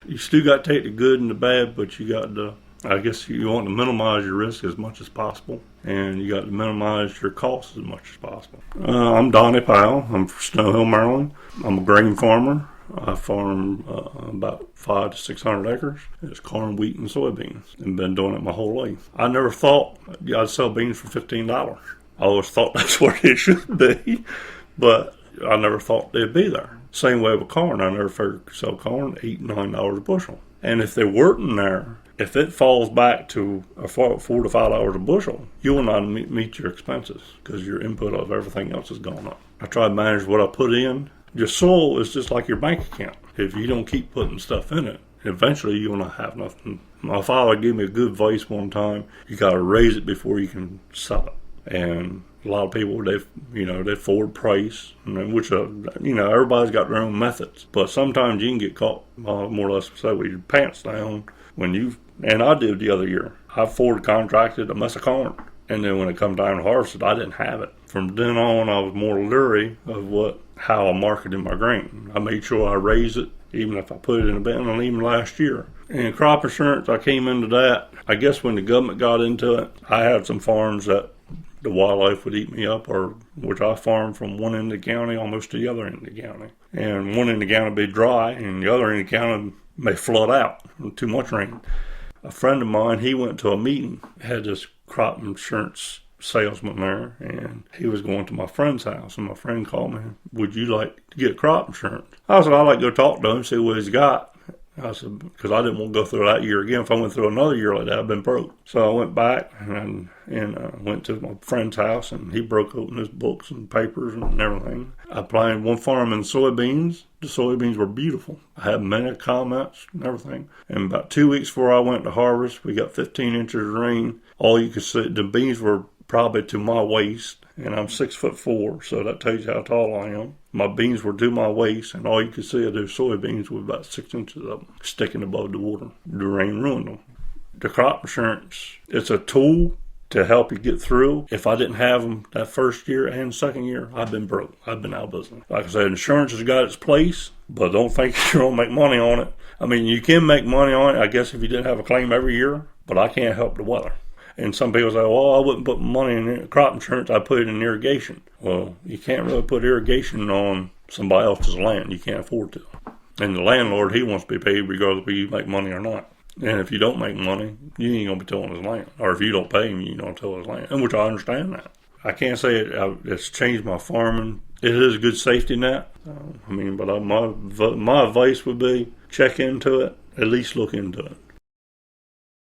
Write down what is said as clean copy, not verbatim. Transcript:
You still got to take the good and the bad, but you got to, I guess you want to minimize your risk as much as possible, and you got to minimize your costs as much as possible. I'm Donnie Powell. I'm from Snow Hill, Maryland. I'm a grain farmer. I farm about 500 to 600 acres. It's corn, wheat, and soybeans, and been doing it my whole life. I never thought I'd sell beans for $15. I always thought that's what it should be, but I never thought they'd be there. Same way with corn. I never figured to sell corn $8, $9 a bushel. And if they weren't there, if it falls back to $4 to $5 a bushel, you will not meet your expenses because your input of everything else has gone up. I try to manage what I put in. Your soil is just like your bank account. If you don't keep putting stuff in it, eventually you're going to have nothing. My father gave me a good advice one time. You got to raise it before you can sell it. And a lot of people, they forward price, which, everybody's got their own methods. But sometimes you can get caught, more or less, say, with your pants down and I did the other year. I forward contracted a mess of corn. And then when it come time to harvest it, I didn't have it. From then on, I was more leery of how I marketed my grain. I made sure I raised it, even if I put it in a bin, and even last year. And crop insurance, I came into that. I guess when the government got into it, I had some farms that the wildlife would eat me up, or which I farmed from one end of the county almost to the other end of the county. And one end of the county would be dry, and the other end of the county may flood out with too much rain. A friend of mine, he went to a meeting, had this crop insurance salesman there, and he was going to my friend's house, and my friend called me, would you like to get crop insurance? I said, I'd like to go talk to him, see what he's got. I said, because I didn't want to go through that year again. If I went through another year like that, I'd been broke. So I went back and went to my friend's house, and he broke open his books and papers and everything. I planted one farm in soybeans. The soybeans were beautiful. I had many comments and everything. And about 2 weeks before I went to harvest, we got 15 inches of rain. All you could see, the beans were probably to my waist, and I'm 6'4", so that tells you how tall I am. My beans were to my waist, and all you could see of those soybeans was about 6 inches of them sticking above the water. The rain ruined them. The crop insurance, it's a tool to help you get through. If I didn't have them that first year and second year, I've been broke. I've been out of business. Like I said, insurance has got its place, but don't think you're going to make money on it. I mean, you can make money on it, I guess, if you didn't have a claim every year, but I can't help the weather. And some people say, well, I wouldn't put money in crop insurance, I'd put it in irrigation. Well, you can't really put irrigation on somebody else's land. You can't afford to. And the landlord, he wants to be paid regardless of if you make money or not. And if you don't make money, you ain't going to be tilling his land. Or if you don't pay him, you don't till his land. And which I understand that. I can't say it's changed my farming. It is a good safety net. But my advice would be check into it, at least look into it.